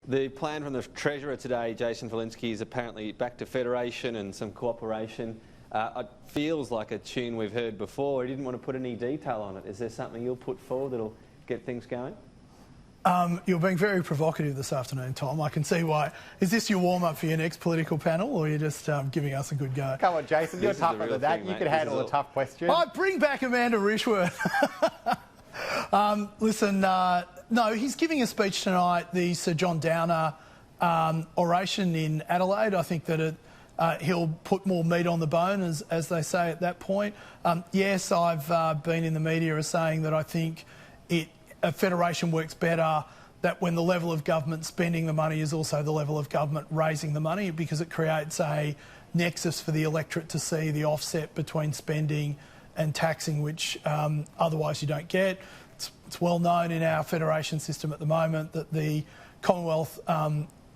The plan from the Treasurer today, Jason Falinski, is apparently back to federation and some cooperation. It feels like a tune we've heard before. He didn't want to put any detail on it. Is there something you'll put forward that'll get things going? You're being very provocative this afternoon, Tom. I can see why. Is this your warm-up for your next political panel, or are you just giving us a good go? Come on, Jason, you're tougher than that. You can handle a tough question. I bring back Amanda Rishworth. No, he's giving a speech tonight, the Sir John Downer oration in Adelaide. I think that he'll put more meat on the bone, as they say at that point. Yes, I've been in the media as saying that I think a federation works better, that when the level of government spending the money is also the level of government raising the money, because it creates a nexus for the electorate to see the offset between spending and taxing, which otherwise you don't get. It's well known in our federation system at the moment that the Commonwealth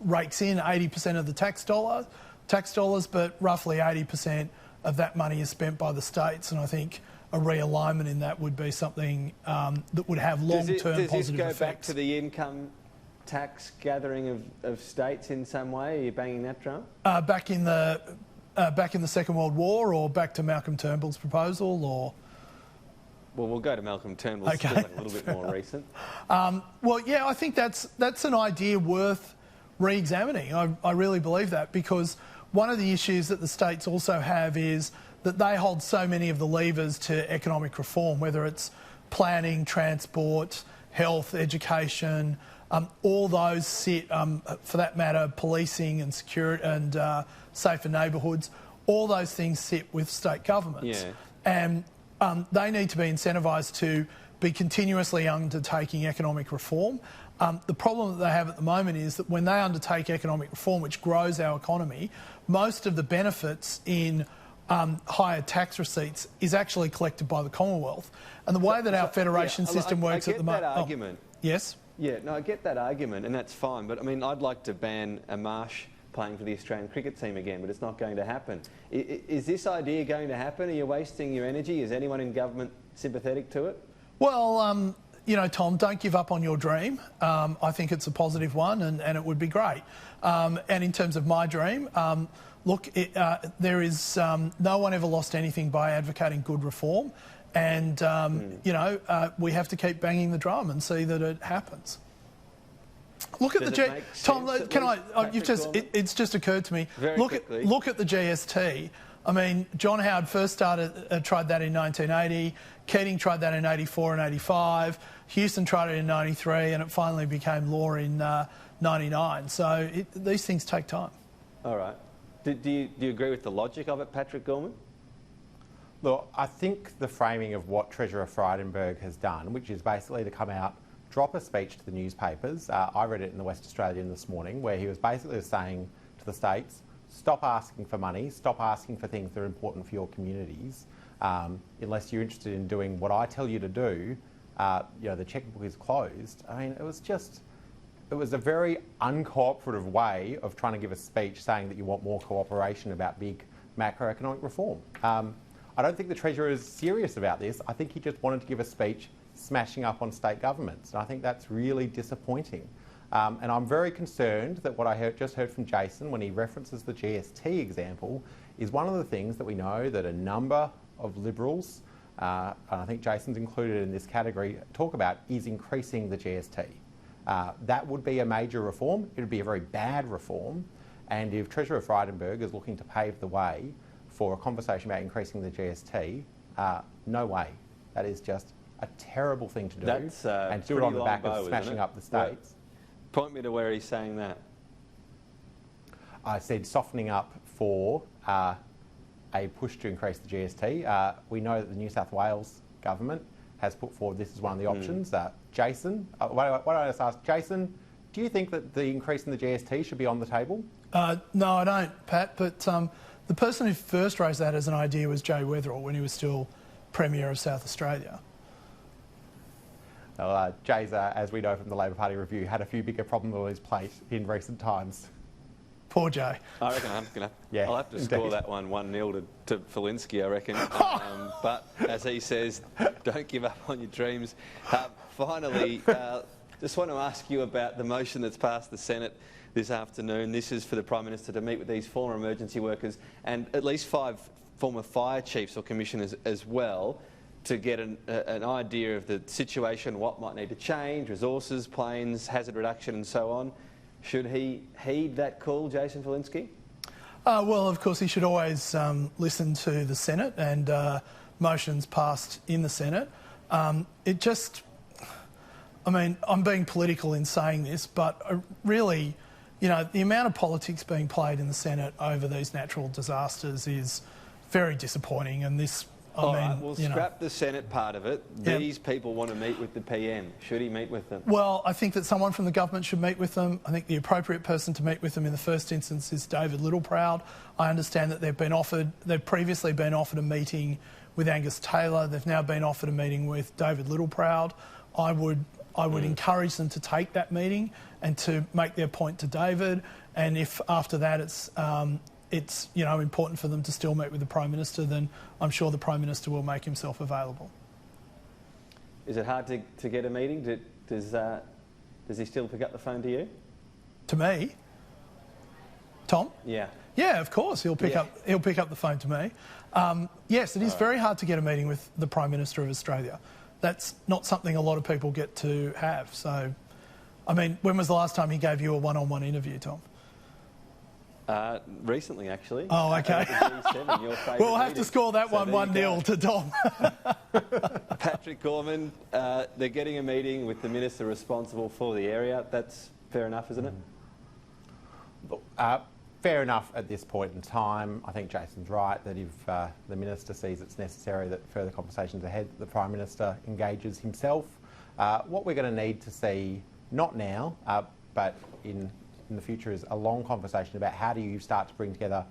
rakes in 80% of the tax dollars, but roughly 80% of that money is spent by the states, and I think a realignment in that would be something that would have long-term positive effects. Does this go back to the income tax gathering of states in some way? Are you banging that drum? Back in the Second World War, or back to Malcolm Turnbull's proposal, or? Well, we'll go to Malcolm Turnbull's, okay. Still a little bit more recent. Well, yeah, I think that's an idea worth re-examining. I really believe that, because one of the issues that the states also have is that they hold so many of the levers to economic reform, whether it's planning, transport, health, education. All those sit, for that matter, policing and security and safer neighbourhoods. All those things sit with state governments. Yeah. And they need to be incentivised to be continuously undertaking economic reform. The problem that they have at the moment is that when they undertake economic reform, which grows our economy, most of the benefits in higher tax receipts is actually collected by the Commonwealth. And the way that our federation system works at the moment... I get that argument. Yes? Yeah, no, I get that argument, and that's fine. But, I mean, I'd like to ban a Marsh playing for the Australian cricket team again, but it's not going to happen. Is this idea going to happen? Are you wasting your energy? Is anyone in government sympathetic to it? Well, you know, Tom, don't give up on your dream. I think it's a positive one, and it would be great. And in terms of my dream, look, there is no one ever lost anything by advocating good reform, and you know, we have to keep banging the drum and see that it happens. Look at the Tom. Can I? It's just occurred to me. Look at the GST. I mean, John Howard first tried that in 1980. Keating tried that in 84 and 85. Houston tried it in 93, and it finally became law in 99. So these things take time. All right. Do you agree with the logic of it, Patrick Gorman? Look, I think the framing of what Treasurer Frydenberg has done, which is basically to come out, drop a speech to the newspapers. I read it in the West Australian this morning, where he was basically saying to the states, stop asking for money, stop asking for things that are important for your communities. Unless you're interested in doing what I tell you to do, you know, the checkbook is closed. I mean, it was a very uncooperative way of trying to give a speech saying that you want more cooperation about big macroeconomic reform. I don't think the Treasurer is serious about this. I think he just wanted to give a speech smashing up on state governments, and I think that's really disappointing. And I'm very concerned that what I just heard from Jason when he references the GST example is one of the things that we know that a number of Liberals, and I think Jason's included in this category, talk about is increasing the GST. That would be a major reform. It would be a very bad reform. And if Treasurer Frydenberg is looking to pave the way for a conversation about increasing the GST, no way. That is just a terrible thing to do. And do it on the back of smashing up the states. Point me to where he's saying that. I said softening up for a push to increase the GST. We know that the New South Wales government has put forward this as one of the options. Jason, why don't I just ask Jason, do you think that the increase in the GST should be on the table? No, I don't, Pat, but the person who first raised that as an idea was Jay Weatherill when he was still Premier of South Australia. Well, Jay's, as we know from the Labor Party review, had a few bigger problems on his plate in recent times. Poor Jay. I reckon I'll have to score that one 1-0 to Falinski, I reckon. But as he says, don't give up on your dreams. Finally, Just want to ask you about the motion that's passed the Senate this afternoon. This is for the Prime Minister to meet with these former emergency workers and at least 5 former fire chiefs or commissioners as well to get an idea of the situation, what might need to change, resources, planes, hazard reduction and so on. Should he heed that call, Jason Falinski? Well, of course, he should always listen to the Senate and motions passed in the Senate. It just... I mean, I'm being political in saying this, but really, you know, the amount of politics being played in the Senate over these natural disasters is very disappointing. And this, All right, we'll scrap the Senate part of it. Yeah. These people want to meet with the PM. Should he meet with them? Well, I think that someone from the government should meet with them. I think the appropriate person to meet with them in the first instance is David Littleproud. I understand that they've previously been offered a meeting with Angus Taylor. They've now been offered a meeting with David Littleproud. I would encourage them to take that meeting and to make their point to David. And if after that it's important for them to still meet with the Prime Minister, then I'm sure the Prime Minister will make himself available. Is it hard to get a meeting? Does he still pick up the phone to you? To me? Tom? Yeah. Yeah, of course. He'll pick up the phone to me. Yes, it is very hard to get a meeting with the Prime Minister of Australia. That's not something a lot of people get to have. So, I mean, when was the last time he gave you a one-on-one interview, Tom? Recently, actually. Oh, okay. G7, your favourite We'll have meeting. to score that one 1-0 to Tom. Patrick Gorman, they're getting a meeting with the Minister responsible for the area. That's fair enough, isn't it? Fair enough at this point in time. I think Jason's right that if the Minister sees it's necessary that further conversations ahead, the Prime Minister engages himself. What we're going to need to see, not now, but in the future, is a long conversation about how do you start to bring together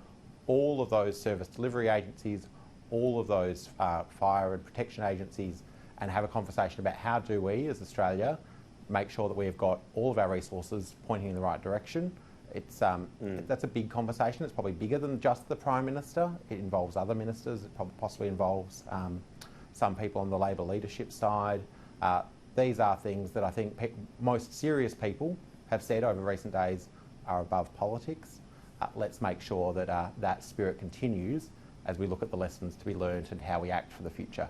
all of those service delivery agencies, all of those fire and protection agencies, and have a conversation about how do we, as Australia, make sure that we've got all of our resources pointing in the right direction. It's that's a big conversation. It's probably bigger than just the Prime Minister. It involves other ministers. It possibly involves some people on the Labor leadership side. These are things that I think most serious people have said over recent days are above politics. Let's make sure that that spirit continues as we look at the lessons to be learned and how we act for the future.